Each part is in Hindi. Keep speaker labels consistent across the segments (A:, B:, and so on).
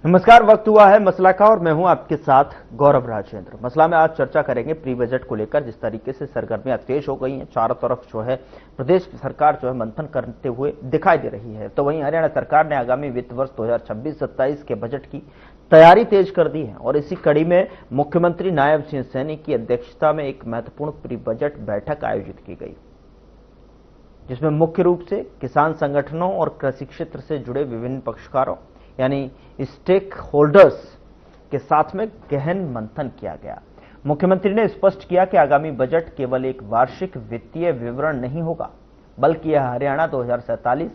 A: नमस्कार, वक्त हुआ है मसला का और मैं हूं आपके साथ गौरव राजेंद्र। मसला में आज चर्चा करेंगे प्री बजट को लेकर। जिस तरीके से सरगर्मियां तेज हो गई हैं, चारों तरफ जो है प्रदेश सरकार जो है मंथन करते हुए दिखाई दे रही है, तो वहीं हरियाणा सरकार ने आगामी वित्त वर्ष 2026-27 के बजट की तैयारी तेज कर दी है। और इसी कड़ी में मुख्यमंत्री नायब सिंह सैनी की अध्यक्षता में एक महत्वपूर्ण प्री बजट बैठक आयोजित की गई, जिसमें मुख्य रूप से किसान संगठनों और कृषि क्षेत्र से जुड़े विभिन्न पक्षकारों यानी स्टेक होल्डर्स के साथ में गहन मंथन किया गया। मुख्यमंत्री ने स्पष्ट किया कि आगामी बजट केवल एक वार्षिक वित्तीय विवरण नहीं होगा, बल्कि यह हरियाणा 2047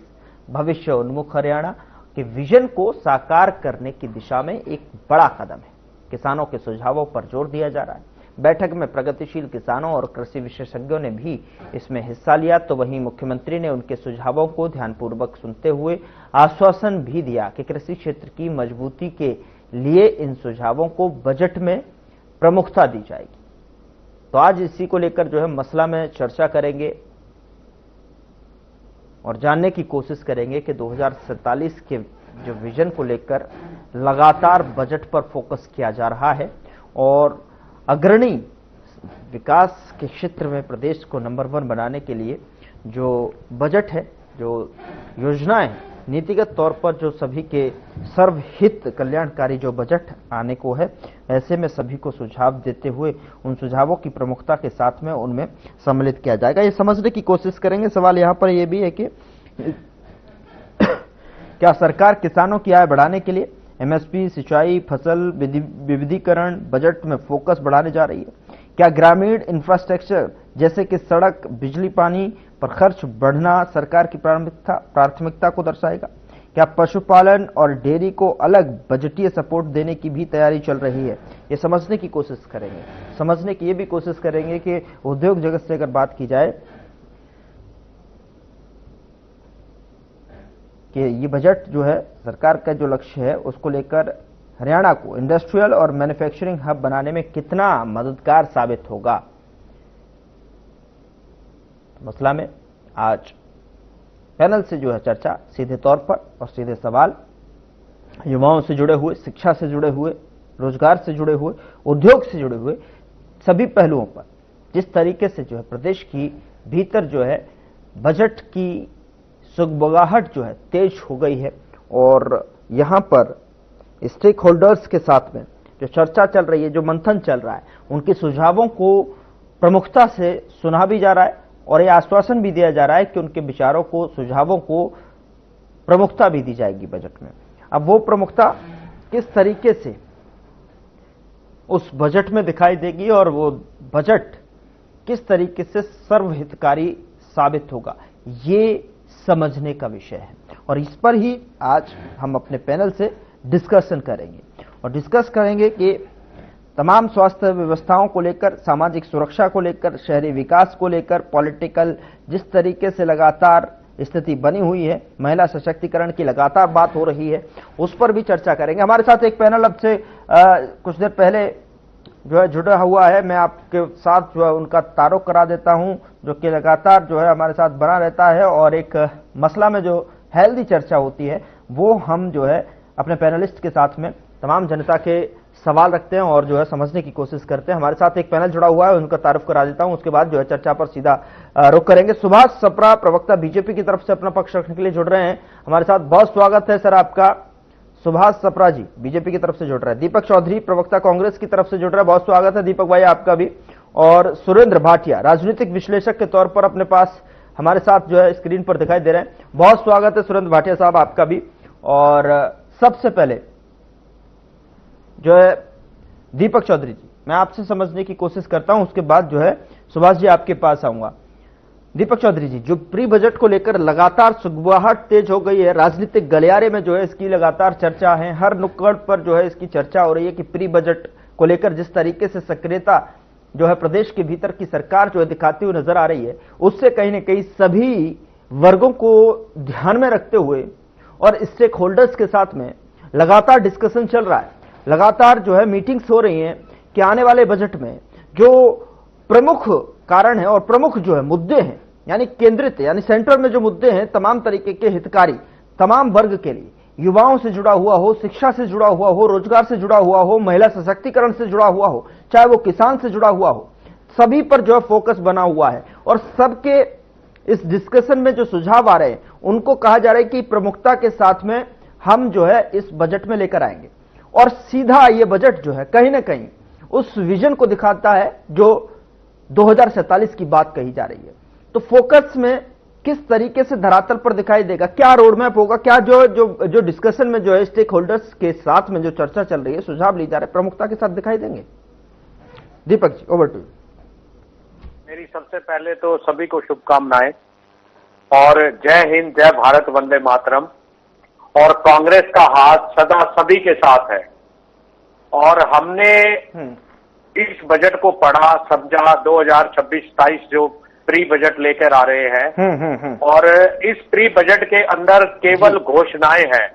A: भविष्य उन्मुख हरियाणा के विजन को साकार करने की दिशा में एक बड़ा कदम है। किसानों के सुझावों पर जोर दिया जा रहा है। बैठक में प्रगतिशील किसानों और कृषि विशेषज्ञों ने भी इसमें हिस्सा लिया, तो वहीं मुख्यमंत्री ने उनके सुझावों को ध्यानपूर्वक सुनते हुए आश्वासन भी दिया कि कृषि क्षेत्र की मजबूती के लिए इन सुझावों को बजट में प्रमुखता दी जाएगी। तो आज इसी को लेकर जो है मसला में चर्चा करेंगे और जानने की कोशिश करेंगे कि 2047 के जो विजन को लेकर लगातार बजट पर फोकस किया जा रहा है और अग्रणी विकास के क्षेत्र में प्रदेश को नंबर 1 बनाने के लिए जो बजट है, जो योजनाएं, नीतिगत तौर पर जो सभी के सर्वहित कल्याणकारी जो बजट आने को है, ऐसे में सभी को सुझाव देते हुए उन सुझावों की प्रमुखता के साथ में उनमें सम्मिलित किया जाएगा। ये समझने की कोशिश करेंगे। सवाल यहां पर यह भी है कि क्या सरकार किसानों की आय बढ़ाने के लिए एमएसपी, सिंचाई, फसल विविधीकरण बजट में फोकस बढ़ाने जा रही है? क्या ग्रामीण इंफ्रास्ट्रक्चर जैसे कि सड़क, बिजली, पानी पर खर्च बढ़ना सरकार की प्राथमिकता को दर्शाएगा? क्या पशुपालन और डेयरी को अलग बजटीय सपोर्ट देने की भी तैयारी चल रही है? ये समझने की कोशिश करेंगे। समझने की ये भी कोशिश करेंगे कि उद्योग जगत से अगर बात की जाए कि ये बजट जो है सरकार का जो लक्ष्य है उसको लेकर हरियाणा को इंडस्ट्रियल और मैन्युफैक्चरिंग हब बनाने में कितना मददगार साबित होगा। मसला में आज पैनल से जो है चर्चा सीधे तौर पर और सीधे सवाल युवाओं से जुड़े हुए, शिक्षा से जुड़े हुए, रोजगार से जुड़े हुए, उद्योग से जुड़े हुए सभी पहलुओं पर जिस तरीके से जो है प्रदेश की भीतर जो है बजट की सुगबगाहट जो है तेज हो गई है और यहां पर स्टेक होल्डर्स के साथ में जो चर्चा चल रही है, जो मंथन चल रहा है, उनके सुझावों को प्रमुखता से सुना भी जा रहा है और यह आश्वासन भी दिया जा रहा है कि उनके विचारों को, सुझावों को प्रमुखता भी दी जाएगी बजट में। अब वो प्रमुखता किस तरीके से उस बजट में दिखाई देगी और वो बजट किस तरीके से सर्वहितकारी साबित होगा, ये समझने का विषय है और इस पर ही आज हम अपने पैनल से डिस्कशन करेंगे और डिस्कस करेंगे कि तमाम स्वास्थ्य व्यवस्थाओं को लेकर, सामाजिक सुरक्षा को लेकर, शहरी विकास को लेकर, पॉलिटिकल जिस तरीके से लगातार स्थिति बनी हुई है, महिला सशक्तिकरण की लगातार बात हो रही है, उस पर भी चर्चा करेंगे। हमारे साथ एक पैनल अब से कुछ देर पहले जो है जुड़ा हुआ है, मैं आपके साथ जो है उनका तारुफ करा देता हूं, जो कि लगातार जो है हमारे साथ बना रहता है और एक मसला में जो हेल्दी चर्चा होती है वो हम जो है अपने पैनलिस्ट के साथ में तमाम जनता के सवाल रखते हैं और जो है समझने की कोशिश करते हैं। हमारे साथ एक पैनल जुड़ा हुआ है, उनका तारुफ करा देता हूं, उसके बाद जो है चर्चा पर सीधा रुख करेंगे। सुभाष सप्रा, प्रवक्ता बीजेपी की तरफ से अपना पक्ष रखने के लिए जुड़ रहे हैं हमारे साथ। बहुत स्वागत है सर आपका। सुभाष सप्रा जी बीजेपी की तरफ से जुड़ रहा है। दीपक चौधरी, प्रवक्ता कांग्रेस की तरफ से जुड़ रहा है। बहुत स्वागत है दीपक भाई आपका भी। और सुरेंद्र भाटिया, राजनीतिक विश्लेषक के तौर पर अपने पास हमारे साथ जो है स्क्रीन पर दिखाई दे रहे हैं। बहुत स्वागत है सुरेंद्र भाटिया साहब आपका भी। और सबसे पहले जो है दीपक चौधरी जी, मैं आपसे समझने की कोशिश करता हूं, उसके बाद जो है सुभाष जी आपके पास आऊंगा। दीपक चौधरी जी, जो प्री बजट को लेकर लगातार सुगबगाहट तेज हो गई है, राजनीतिक गलियारे में जो है इसकी लगातार चर्चा है, हर नुक्कड़ पर जो है इसकी चर्चा हो रही है कि प्री बजट को लेकर जिस तरीके से सक्रियता जो है प्रदेश के भीतर की सरकार जो है दिखाती हुई नजर आ रही है, उससे कहीं ना कहीं सभी वर्गों को ध्यान में रखते हुए और स्टेक होल्डर्स के साथ में लगातार डिस्कशन चल रहा है, लगातार जो है मीटिंग्स हो रही हैं कि आने वाले बजट में जो प्रमुख कारण है और प्रमुख जो है मुद्दे हैं, यानी केंद्रित, यानी सेंटर में जो मुद्दे हैं तमाम तरीके के हितकारी, तमाम वर्ग के लिए, युवाओं से जुड़ा हुआ हो, शिक्षा से जुड़ा हुआ हो, रोजगार से जुड़ा हुआ हो, महिला सशक्तिकरण से जुड़ा हुआ हो, चाहे वो किसान से जुड़ा हुआ हो, सभी पर जो है फोकस बना हुआ है। और सबके इस डिस्कशन में जो सुझाव आ रहे हैं उनको कहा जा रहा है कि प्रमुखता के साथ में हम जो है इस बजट में लेकर आएंगे। और सीधा ये बजट जो है कहीं ना कहीं उस विजन को दिखाता है जो 2047 की बात कही जा रही है। तो फोकस में किस तरीके से धरातल पर दिखाई देगा, क्या रोड मैप होगा, क्या जो डिस्कशन में जो है स्टेक होल्डर्स के साथ में जो चर्चा चल रही है, सुझाव ली जा रहे, प्रमुखता के साथ दिखाई देंगे। Deepak ji, over to you.
B: मेरी सबसे पहले तो सभी को शुभकामनाएं और जय हिंद, जय भारत, वंदे मातरम। और कांग्रेस का हाथ सदा सभी के साथ है। और हमने इस बजट को पढ़ा, समझा, 2026-27 जो प्री बजट लेकर आ रहे हैं और इस प्री बजट के अंदर केवल घोषणाएं हैं।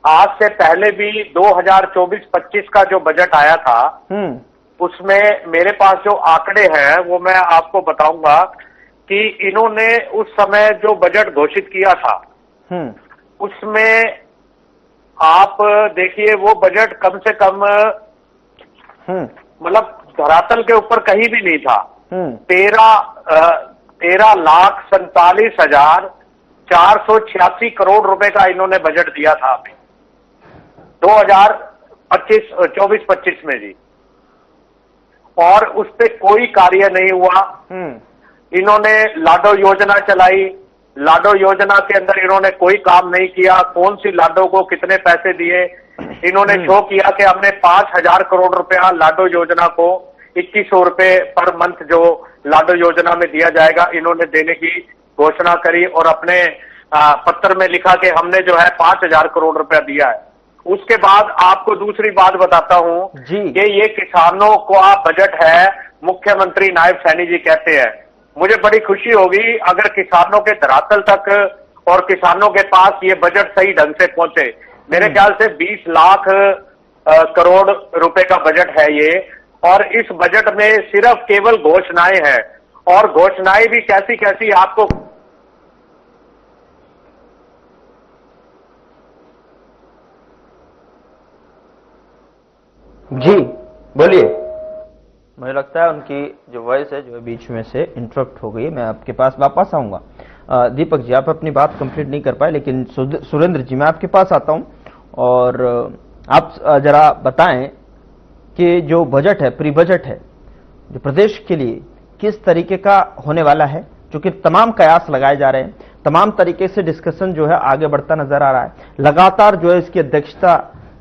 B: आज से पहले भी 2024-25 का जो बजट आया था उसमें मेरे पास जो आंकड़े हैं वो मैं आपको बताऊंगा कि इन्होंने उस समय जो बजट घोषित किया था उसमें आप देखिए वो बजट कम से कम मतलब धरातल के ऊपर कहीं भी नहीं था। 13,47,486 करोड़ रुपए का इन्होंने बजट दिया था अभी 2024-25 में जी। और उस पे कोई कार्य नहीं हुआ। इन्होंने लाडो योजना चलाई, लाडो योजना के अंदर इन्होंने कोई काम नहीं किया। कौन सी लाडो को कितने पैसे दिए, इन्होंने शो किया कि हमने 5,000 करोड़ रुपया लाडो योजना को 2100 रुपए पर मंथ जो लाडो योजना में दिया जाएगा इन्होंने देने की घोषणा करी और अपने पत्र में लिखा कि हमने जो है 5,000 करोड़ रुपया दिया है। उसके बाद आपको दूसरी बात बताता हूं कि ये किसानों का बजट है, मुख्यमंत्री नायब सैनी जी कहते हैं। मुझे बड़ी खुशी होगी अगर किसानों के धरातल तक और किसानों के पास ये बजट सही ढंग से पहुंचे। मेरे ख्याल से 20 लाख करोड़ रुपए का बजट है ये। और इस बजट में सिर्फ केवल घोषणाएं हैं और घोषणाएं भी कैसी कैसी आपको
A: जी बोलिए। मुझे लगता है उनकी जो वॉइस है जो बीच में से इंटरप्ट हो गई। मैं आपके पास वापस आऊंगा। दीपक जी, आप अपनी बात कंप्लीट नहीं कर पाए, लेकिन सुरेंद्र जी मैं आपके पास आता हूं और आप जरा बताएं कि जो बजट है, प्री बजट है, जो प्रदेश के लिए किस तरीके का होने वाला है, क्योंकि तमाम कयास लगाए जा रहे हैं, तमाम तरीके से डिस्कशन जो है आगे बढ़ता नजर आ रहा है। लगातार जो है इसकी अध्यक्षता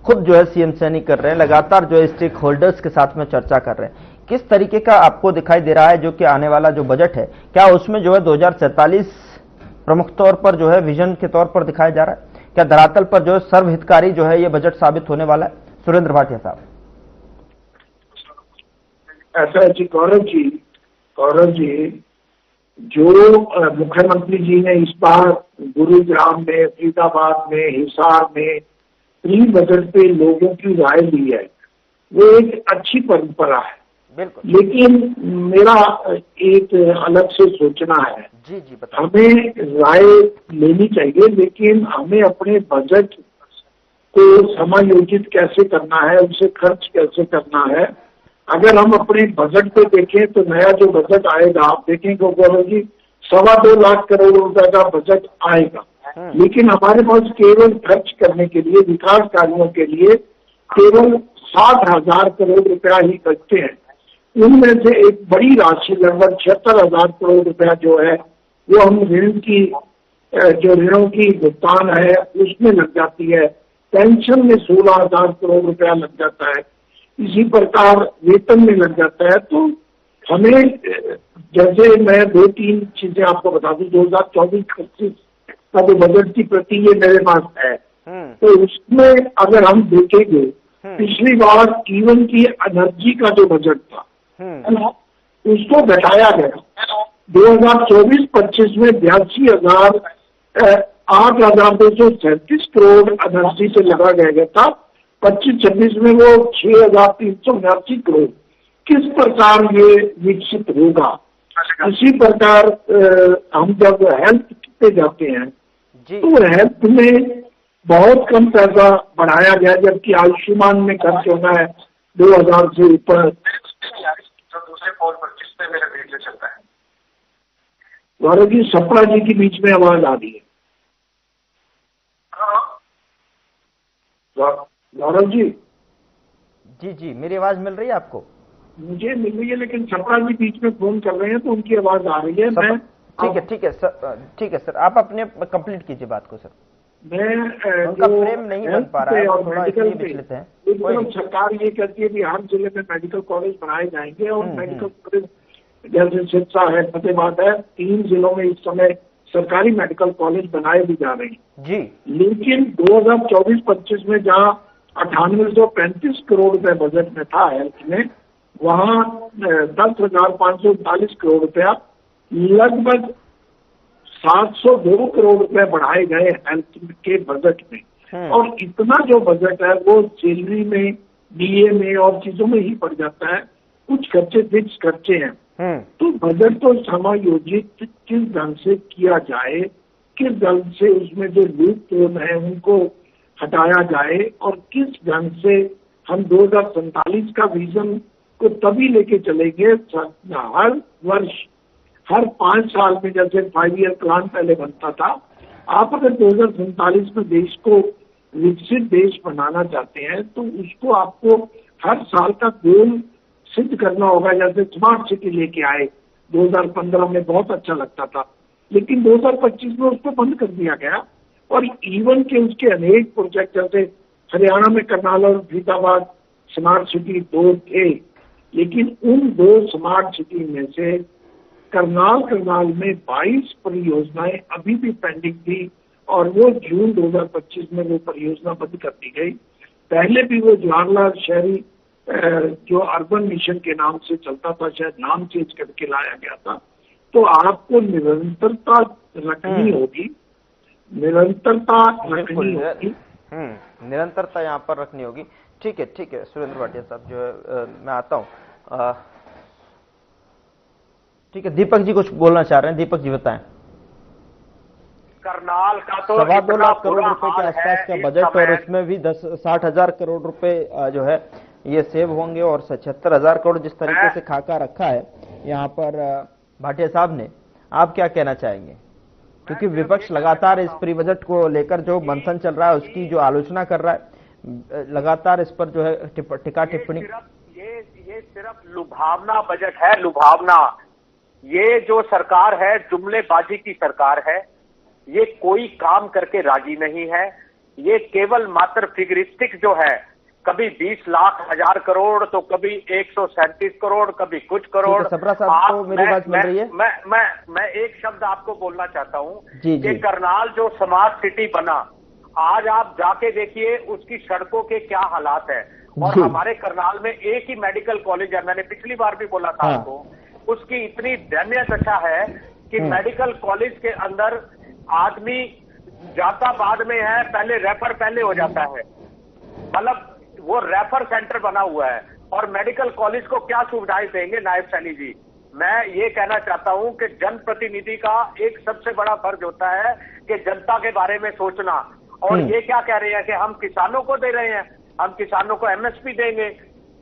A: खुद जो है सीएम सैनी कर रहे हैं, लगातार जो है स्टेक होल्डर्स के साथ में चर्चा कर रहे हैं। किस तरीके का आपको दिखाई दे रहा है जो कि आने वाला जो बजट है, क्या उसमें जो है 2047 प्रमुख तौर पर जो है विजन के तौर पर दिखाया जा रहा है? क्या धरातल पर जो है सर्वहितकारी जो है ये बजट साबित होने वाला है? सुरेंद्र भाटिया साहब।
C: ऐसा है जी गौरव जी, जो मुख्यमंत्री जी ने इस बार गुरुग्राम में, फरीदाबाद में, हिसार में प्री बजट पे लोगों की राय ली है वो एक अच्छी परंपरा है। बिल्कुल। लेकिन मेरा एक अलग से सोचना है। जी, हमें राय लेनी चाहिए, लेकिन हमें अपने बजट को समायोजित कैसे करना है, उसे खर्च कैसे करना है। अगर हम अपने बजट को देखें तो नया जो बजट आएगा, आप देखेंगे गौरव जी, 2.25 लाख करोड़ रुपए का बजट आएगा। लेकिन हमारे पास केवल खर्च करने के लिए, विकास कार्यों के लिए केवल 60,000 करोड़ रुपया ही बचते हैं। उनमें से एक बड़ी राशि लगभग 76,000 करोड़ रुपया जो है वो हम ऋणों की भुगतान है उसमें लग जाती है। पेंशन में 16,000 करोड़ रुपया लग जाता है। इसी प्रकार वेतन में लग जाता है। तो हमें, जैसे मैं 2-3 चीजें आपको बता दूं, 2024-25 का जो बजट की प्रति ये मेरे पास है, तो उसमें अगर हम देखेंगे पिछली बार ईवन की एनर्जी का जो बजट था उसको घटाया गया। 2024-25 में 8,237 करोड़ एनर्जी से लगा गया था। 25-26 में वो 6,379 करोड़। किस प्रकार ये विकसित होगा? इसी प्रकार हम जब हेल्थ पे जाते हैं तो हेल्थ में बहुत कम पैसा बढ़ाया गया, जबकि आयुष्मान में खर्च होना है 2000 से ऊपर।
B: जो दूसरे पोल पर जिसपे मेरा वीडियो चलता है,
C: गौरव जी सपना जी की बीच में आवाज आ रही है। गौरव जी
A: जी जी, मेरी आवाज मिल रही है आपको?
C: मुझे मिल रही है, लेकिन सपना जी बीच में फोन कर रहे हैं तो उनकी आवाज आ रही है। मैं
A: ठीक है सर, ठीक है सर, आप अपने कंप्लीट कीजिए बात को सर।
C: मैं
A: उनका फ्रेम नहीं बन पा रहा है,
C: और
A: थोड़ा
C: मेडिकल
A: इसलिए
C: पे
A: विचलित हैं।
C: एक तरफ सरकार ये कहती है कि हर जिले में मेडिकल कॉलेज बनाए जाएंगे और मेडिकल कॉलेज जैसे सिरसा है, फतेहाबाद है, 3 जिलों में इस समय सरकारी मेडिकल कॉलेज बनाए भी जा रहे हैं
A: जी।
C: लेकिन 2024-25 में जहाँ 9835 करोड़ रुपए बजट में था हेल्थ में, वहाँ 10,539 करोड़ रुपया, लगभग 702 करोड़ रुपए बढ़ाए गए हेल्थ के बजट में। और इतना जो बजट है वो सैलरी में, डीए में और चीजों में ही पड़ जाता है। कुछ खर्चे फिक्स खर्चे हैं। तो बजट तो समायोजित किस ढंग से किया जाए, किस ढंग से उसमें जो लूप होल है उनको हटाया जाए और किस ढंग से हम 2047 का विजन को तभी लेके चलेंगे हर वर्ष, हर 5 साल में, जैसे 5 ईयर प्लान पहले बनता था। आप अगर 2047 में देश को विकसित देश बनाना चाहते हैं तो उसको आपको हर साल का गोल सिद्ध करना होगा। जैसे स्मार्ट सिटी लेके आए 2015 में, बहुत अच्छा लगता था, लेकिन 2025 में उसको बंद कर दिया गया। और इवन के उसके अनेक प्रोजेक्ट, जैसे हरियाणा में करनाल और फरीदाबाद स्मार्ट सिटी 2 थे, लेकिन उन 2 स्मार्ट सिटी में से करनाल में 22 परियोजनाएं अभी भी पेंडिंग थी और वो जून 2025 में वो परियोजना बंद कर दी गई। पहले भी वो जवाहरलाल शहरी जो अर्बन मिशन के नाम से चलता था, शायद नाम चेंज करके लाया गया था। तो आपको निरंतरता रखनी होगी, निरंतरता रखनी होगी,
A: निरंतरता यहाँ पर रखनी होगी। ठीक है सुरेंद्र भाटिया साहब, जो है मैं आता हूँ। ठीक है, दीपक जी कुछ बोलना चाह रहे हैं, दीपक जी बताएं।
B: करनाल का तो
A: 2.25 लाख करोड़ रुपए के आसपास का बजट और उसमें भी 60,000 करोड़ रुपए जो है ये सेव होंगे और 76,000 करोड़ जिस तरीके से खाका रखा है यहाँ पर भाटिया साहब ने, आप क्या कहना चाहेंगे? क्योंकि विपक्ष लगातार इस प्री बजट को लेकर जो मंथन चल रहा है उसकी जो आलोचना कर रहा है, लगातार इस पर जो है टिका टिप्पणी।
B: ये सिर्फ लुभावना बजट है, लुभावना। ये जो सरकार है जुमलेबाजी की सरकार है, ये कोई काम करके राजी नहीं है। ये केवल मात्र फिगरिस्टिक जो है, कभी 20 लाख 1000 करोड़ तो कभी 137 करोड़, कभी कुछ करोड़।
A: सबरा साहब को मेरी बात मिल रही है?
B: मैं एक शब्द आपको बोलना चाहता हूँ कि करनाल जो स्मार्ट सिटी बना, आज आप जाके देखिए उसकी सड़कों के क्या हालात है। और हमारे करनाल में एक ही मेडिकल कॉलेज है, मैंने पिछली बार भी बोला था आपको, उसकी इतनी दयनीय दशा है कि मेडिकल कॉलेज के अंदर आदमी जाता बाद में है, पहले रेफर पहले हो जाता है, मतलब वो रेफर सेंटर बना हुआ है। और मेडिकल कॉलेज को क्या सुविधाएं देंगे नायब सैनी जी? मैं ये कहना चाहता हूं कि जनप्रतिनिधि का एक सबसे बड़ा फर्ज होता है कि जनता के बारे में सोचना। और ये क्या कह रहे हैं कि हम किसानों को दे रहे हैं, हम किसानों को एमएसपी देंगे।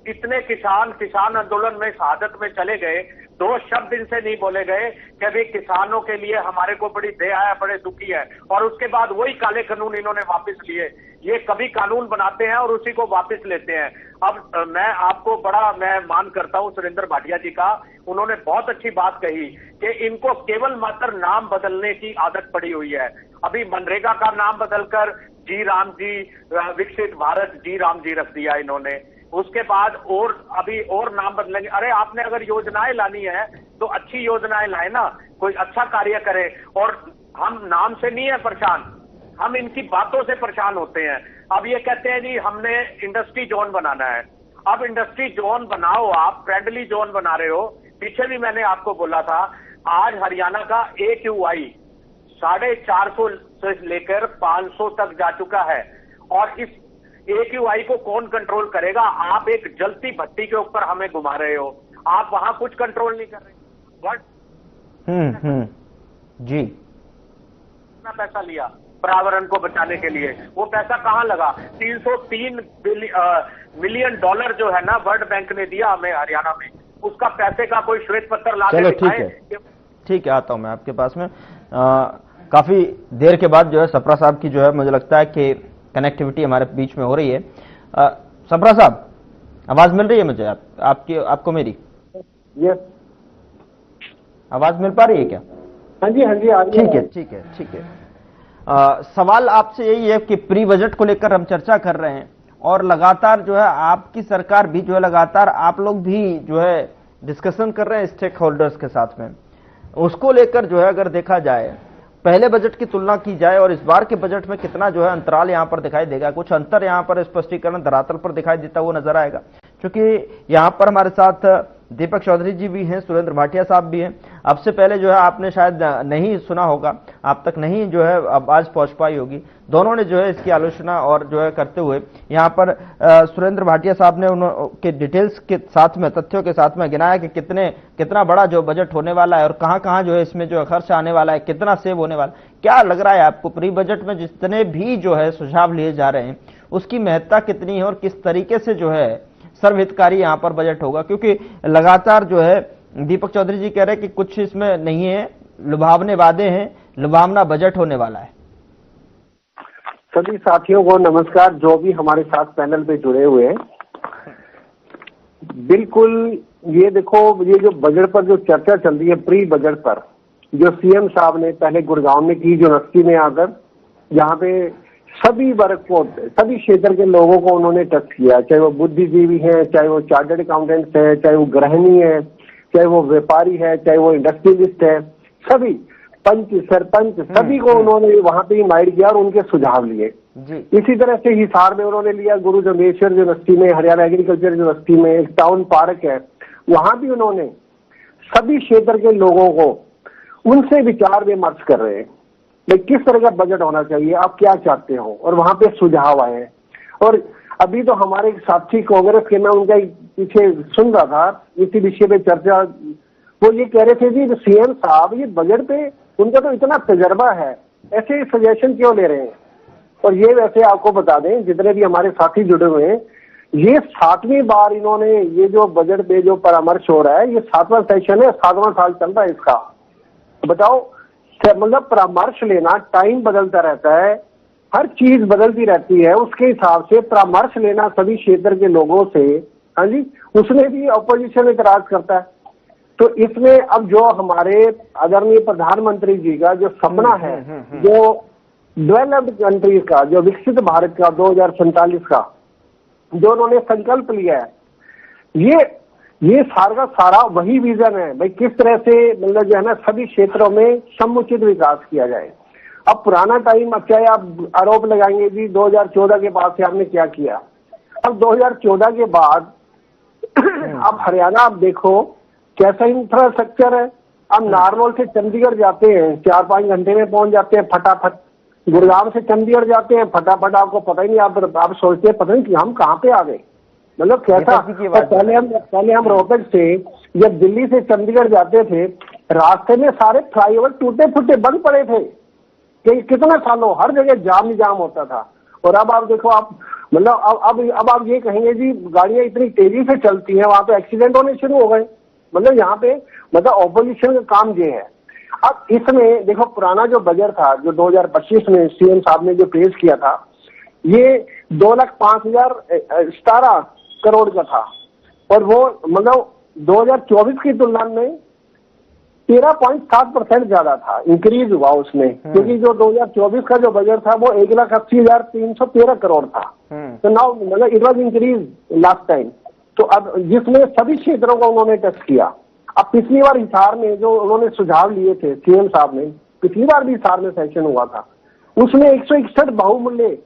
B: इतने किसान आंदोलन में शहादत में चले गए, 2 शब्द इनसे नहीं बोले गए कि भाई किसानों के लिए हमारे को बड़ी दया है, बड़े दुखी है। और उसके बाद वही काले कानून इन्होंने वापस लिए। ये कभी कानून बनाते हैं और उसी को वापस लेते हैं। अब मैं आपको मैं मान करता हूं सुरेंद्र भाटिया जी का, उन्होंने बहुत अच्छी बात कही कि इनको केवल मात्र नाम बदलने की आदत पड़ी हुई है। अभी मनरेगा का नाम बदलकर जी राम जी, विकसित भारत जी राम जी रख दिया इन्होंने। उसके बाद और अभी और नाम बदलेंगे। अरे आपने अगर योजनाएं लानी है तो अच्छी योजनाएं लाए ना, कोई अच्छा कार्य करे। और हम नाम से नहीं है परेशान, हम इनकी बातों से परेशान होते हैं। अब ये कहते हैं जी हमने इंडस्ट्री जोन बनाना है। अब इंडस्ट्री जोन बनाओ, आप फ्रेंडली जोन बना रहे हो। पीछे भी मैंने आपको बोला था, आज हरियाणा का AQI 450 से लेकर 500 तक जा चुका है। और इस AQI को कौन कंट्रोल करेगा? आप एक जलती भट्टी के ऊपर हमें घुमा रहे हो, आप वहां कुछ कंट्रोल नहीं कर रहे। बट
A: जी
B: कितना पैसा लिया, पर्यावरण को बचाने के लिए। वो पैसा कहाँ लगा? 303 मिलियन डॉलर जो है ना वर्ल्ड बैंक ने दिया हमें हरियाणा में, उसका पैसे का कोई श्वेत पत्र ला के दिखाए।
A: ठीक है, आता हूं मैं आपके पास में। काफी देर के बाद जो है सप्रा साहब की जो है मुझे लगता है कि कनेक्टिविटी हमारे बीच में हो रही है। सप्रा साहब, आवाज मिल रही है मुझे आपको मेरी?
D: यस,
A: आवाज मिल पा रही है क्या?
D: हाँ जी, हाँ जी, आ रही है।
A: ठीक है। सवाल आपसे यही है कि प्री बजट को लेकर हम चर्चा कर रहे हैं और लगातार जो है आपकी सरकार भी जो है लगातार आप लोग भी जो है डिस्कशन कर रहे हैं स्टेक होल्डर्स के साथ में। उसको लेकर जो है अगर देखा जाए, पहले बजट की तुलना की जाए और इस बार के बजट में कितना जो है अंतराल यहां पर दिखाई देगा, कुछ अंतर यहां पर स्पष्टीकरण धरातल पर दिखाई देता हुआ नजर आएगा? क्योंकि यहां पर हमारे साथ दीपक चौधरी जी भी हैं, सुरेंद्र भाटिया साहब भी हैं। अब से पहले जो है आपने शायद नहीं सुना होगा, आप तक नहीं जो है आवाज पहुंच पाई होगी। दोनों ने जो है इसकी आलोचना और जो है करते हुए यहाँ पर सुरेंद्र भाटिया साहब ने उनके डिटेल्स के साथ में, तथ्यों के साथ में गिनाया कि कितना बड़ा जो बजट होने वाला है और कहां जो है इसमें जो खर्च आने वाला है, कितना सेव होने वाला है। क्या लग रहा है आपको प्री बजट में जितने भी जो है सुझाव लिए जा रहे हैं उसकी महत्ता कितनी है और किस तरीके से जो है सर्वहितकारी यहाँ पर बजट होगा? क्योंकि लगातार जो है दीपक चौधरी जी कह रहे हैं कि कुछ इसमें नहीं है, लुभावने वादे हैं, लुभावना बजट होने वाला है।
D: सभी साथियों को नमस्कार, जो भी हमारे साथ पैनल पे जुड़े हुए हैं। बिल्कुल, ये देखो, ये जो बजट पर जो चर्चा चल रही है, प्री बजट पर जो सीएम साहब ने पहले गुड़गांव में की, यूनिवर्सिटी में आकर, जहाँ पे सभी वर्ग को, सभी क्षेत्र के लोगों को उन्होंने टच किया, चाहे वो बुद्धिजीवी हैं, चाहे वो चार्टर्ड अकाउंटेंट्स है, चाहे वो गृहिणी है, चाहे वो व्यापारी है, चाहे वो इंडस्ट्रियलिस्ट है, सभी पंच सरपंच सभी को उन्होंने वहां पे इनवाइट किया और उनके सुझाव लिए। इसी तरह से हिसार में उन्होंने लिया, गुरु जम्भेश्वर यूनिवर्सिटी में, हरियाणा एग्रीकल्चर यूनिवर्सिटी में एक टाउन पार्क है, वहां भी उन्होंने सभी क्षेत्र के लोगों को उनसे विचार विमर्श कर रहे हैं भाई किस तरह का बजट होना चाहिए, आप क्या चाहते हो, और वहां पे सुझाव आए हैं। और अभी तो हमारे साथी कांग्रेस के, मैं उनका पीछे सुन रहा था इसी विषय पे चर्चा, वो ये कह रहे थे जी सीएम साहब ये बजट पे उनका तो इतना तजर्बा है, ऐसे सजेशन क्यों ले रहे हैं? और ये वैसे आपको बता दें, जितने भी हमारे साथी जुड़े हुए हैं, ये 7वीं बार इन्होंने ये जो बजट पे जो परामर्श हो रहा है, ये 7वां सेशन है, 7वां साल चल रहा है इसका। बताओ, मतलब परामर्श लेना, टाइम बदलता रहता है, हर चीज बदलती रहती है, उसके हिसाब से परामर्श लेना सभी क्षेत्र के लोगों से, हाँ जी, उसमें भी अपोजिशन इतराज करता है। तो इसमें अब जो हमारे आदरणीय प्रधानमंत्री जी का जो सपना है, जो डेवलप्ड कंट्रीज का, जो विकसित भारत का 2047 का जो उन्होंने संकल्प लिया है, ये सारा का सारा वही विजन है भाई, किस तरह से मतलब जो है ना सभी क्षेत्रों में समुचित विकास किया जाए। अब पुराना टाइम, अब चाहे आप आरोप लगाएंगे जी 2014 के बाद से आपने क्या किया, अब 2014 के बाद अब हरियाणा आप देखो कैसा इंफ्रास्ट्रक्चर है। अब नारनौल से चंडीगढ़ जाते हैं 4-5 घंटे में पहुंच जाते हैं फटाफट, गुड़गांव से चंडीगढ़ जाते हैं फटाफट, आपको पता ही नहीं, आप सोचते हैं पता नहीं कि हम कहाँ पे आ गए, मतलब कैसा। तो पहले हम रोहतक से जब दिल्ली से चंडीगढ़ जाते थे, रास्ते में सारे फ्लाईओवर टूटे फूटे बंद पड़े थे, कितना सालों हर जगह जाम ही जाम होता था। और अब आप देखो, आप मतलब अब आप ये कहेंगे जी गाड़ियां इतनी तेजी से चलती हैं, वहां पे एक्सीडेंट होने शुरू हो गए। मतलब यहाँ पे मतलब ऑपोजिशन का काम ये है। अब इसमें देखो, पुराना जो बजट था जो 2025 में सीएम साहब ने जो पेश किया था, ये 2,05,017 करोड़ का था, और वो मतलब 2024 की तुलना में 13.7% ज्यादा था, इंक्रीज हुआ उसमें। क्योंकि जो 2024 का जो बजट था वो 1,80,313 करोड़ था, तो नाउ मतलब it was increase last time. तो अब जिसमें सभी क्षेत्रों को उन्होंने टच किया। अब पिछली बार हिसार में जो उन्होंने सुझाव लिए थे सीएम साहब ने, पिछली बार भी हिसार में सेशन हुआ था, उसमें 161 बहुमूल्य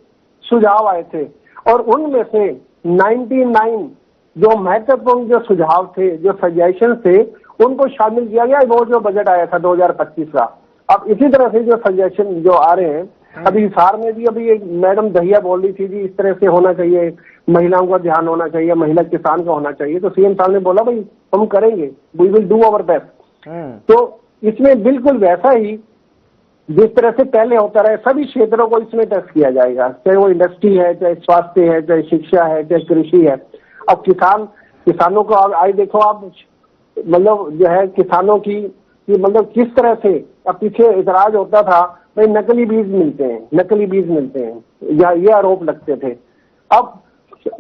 D: सुझाव आए थे, और उनमें से 99 जो महत्वपूर्ण जो सुझाव थे, जो सजेशन थे, उनको शामिल किया गया वो जो बजट आया था 2025 का। अब इसी तरह से जो सजेशन जो आ रहे हैं, अभी हिसार में भी अभी एक मैडम दहिया बोल रही थी जी इस तरह से होना चाहिए, महिलाओं का ध्यान होना चाहिए, महिला किसान का होना चाहिए। तो सीएम साहब ने बोला भाई हम करेंगे, we will do our best. तो इसमें बिल्कुल वैसा ही जिस तरह से पहले होता रहा, सभी क्षेत्रों को इसमें टच किया जाएगा, चाहे वो इंडस्ट्री है, चाहे स्वास्थ्य है, चाहे शिक्षा है, चाहे कृषि है। अब किसानों को आज देखो आप, मतलब जो है किसानों की मतलब किस तरह से, अब पीछे इतराज होता था भाई नकली बीज मिलते हैं या ये आरोप लगते थे। अब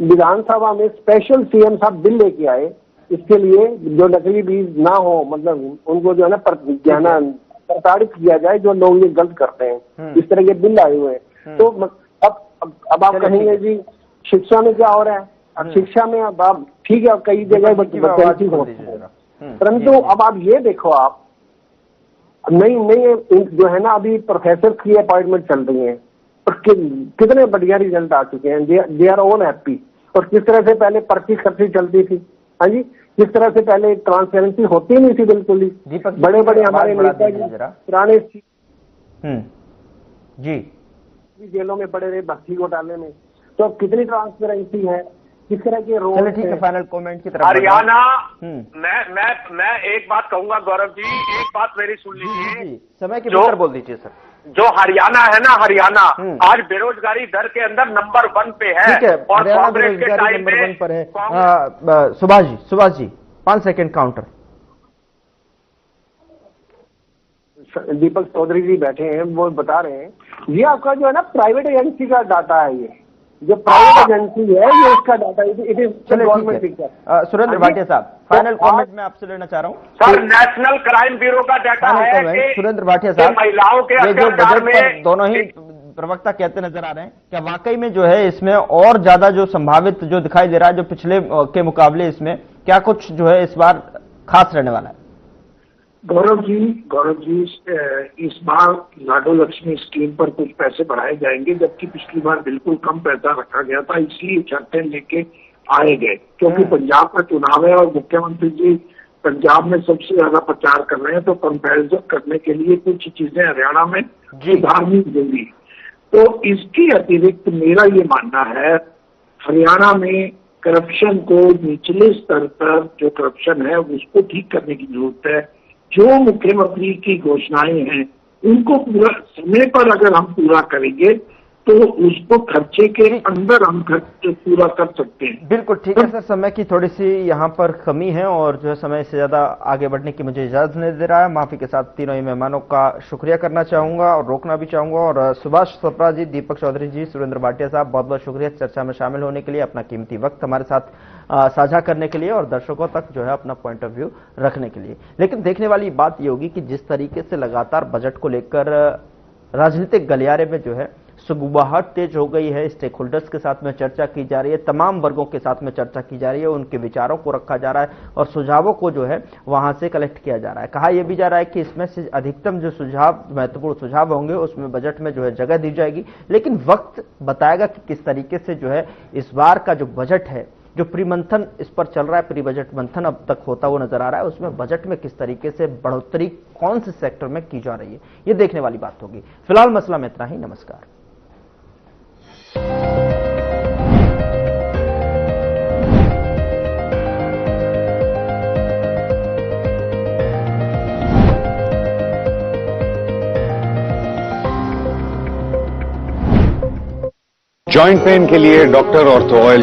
D: विधानसभा में स्पेशल सीएम साहब बिल लेके आए इसके लिए, जो नकली बीज ना हो, मतलब उनको जो है ना प्रताड़ित किया जाए जो लोग ये गलत करते हैं, इस तरह के बिल आए हुए हैं। तो अब आप कहेंगे जी शिक्षा में क्या हो रहा है? अब शिक्षा में अब आप ठीक है, कई जगह वैकेंसी होती है, परंतु अब आप ये देखो, आप नई जो है ना अभी प्रोफेसर की अपॉइंटमेंट चल रही है, और कितने बढ़िया रिजल्ट आ चुके हैं, दे आर ऑल हैप्पी। और किस तरह से पहले पर्ची खर्ची चलती थी, हाँ जी, किस तरह से पहले ट्रांसपेरेंसी होती नहीं थी बिल्कुल ही। बड़े बड़े हमारे नेता पुराने
A: जी
B: जेलों में पड़े रहे भर्ती घोटाले में, तो अब कितनी ट्रांसपेरेंसी है, किस तरह के रोल।
A: ठीक है, फाइनल कमेंट की तरफ
B: हरियाणा, मैं एक बात कहूंगा गौरव जी, एक बात मेरी सुन लीजिए,
A: समय के भीतर बोल दीजिए सर।
B: जो हरियाणा है ना, हरियाणा आज बेरोजगारी दर के अंदर नंबर 1 पे है।
A: ठीक है,
B: और
A: हरियाणा
B: कांग्रेस के
A: बेरोजगारी
B: टाइम
A: नंबर 1
B: में
A: पर है। Subhash ji 5 second counter.
D: दीपक चौधरी जी बैठे हैं, वो बता रहे हैं, ये आपका जो है ना प्राइवेट एजेंसी का डाटा है, ये जो प्राइवेट एजेंसी है ये इसका data, it is government picture.
A: Surendra Bhatia साहब, फाइनल कमेंट मैं आपसे लेना चाह रहा हूँ
B: सर। नेशनल क्राइम ब्यूरो का डाटा है कि
A: सुरेंद्र भाटिया साहब,
B: महिलाओं के
A: ये जो बजट पर दोनों ही प्रवक्ता कहते नजर आ रहे हैं, क्या वाकई में जो है इसमें और ज्यादा जो संभावित जो दिखाई दे रहा है, जो पिछले के मुकाबले इसमें क्या कुछ जो है इस बार खास रहने वाला है?
C: गौरव जी इस बार लाडो लक्ष्मी स्कीम पर कुछ पैसे बढ़ाए जाएंगे, जबकि पिछली बार बिल्कुल कम पैसा रखा गया था, इसलिए शर्तें लेके आए गए, क्योंकि पंजाब का चुनाव है और मुख्यमंत्री जी पंजाब में सबसे ज्यादा प्रचार कर रहे हैं, तो कंपैरिजन करने के लिए कुछ चीजें हरियाणा में सुधारनी जरूरी। तो इसके अतिरिक्त मेरा ये मानना है, हरियाणा में करप्शन को निचले स्तर पर जो करप्शन है उसको ठीक करने की जरूरत है। जो मुख्यमंत्री की घोषणाएं हैं उनको पूरा समय पर अगर हम पूरा करेंगे तो उसको खर्चे के अंदर हम खर्च पूरा कर सकते हैं।
A: बिल्कुल ठीक है सर, समय की थोड़ी सी यहाँ पर कमी है और जो है समय से ज्यादा आगे बढ़ने की मुझे इजाजत नहीं दे रहा है। माफी के साथ तीनों ही मेहमानों का शुक्रिया करना चाहूंगा और रोकना भी चाहूंगा। और सुभाष सप्रा जी, दीपक चौधरी जी, सुरेंद्र भाटिया साहब, बहुत बहुत शुक्रिया चर्चा में शामिल होने के लिए, अपना कीमती वक्त हमारे साथ साझा करने के लिए और दर्शकों तक जो है अपना पॉइंट ऑफ व्यू रखने के लिए। लेकिन देखने वाली बात ये होगी कि जिस तरीके से लगातार बजट को लेकर राजनीतिक गलियारे में जो है सुगबुगाहट तेज हो गई है, स्टेक होल्डर्स के साथ में चर्चा की जा रही है, तमाम वर्गों के साथ में चर्चा की जा रही है, उनके विचारों को रखा जा रहा है और सुझावों को जो है वहां से कलेक्ट किया जा रहा है। कहा यह भी जा रहा है कि इसमें से अधिकतम जो सुझाव, महत्वपूर्ण सुझाव होंगे उसमें बजट में जो है जगह दी जाएगी। लेकिन वक्त बताएगा कि किस तरीके से जो है इस बार का जो बजट है, जो प्री मंथन इस पर चल रहा है, प्री बजट मंथन अब तक होता हुआ नजर आ रहा है, उसमें बजट में किस तरीके से बढ़ोतरी कौन से सेक्टर में की जा रही है, ये देखने वाली बात होगी। फिलहाल मसला में इतना ही, नमस्कार।
E: जॉइंट पेन के लिए डॉक्टर ऑर्थो ऑयल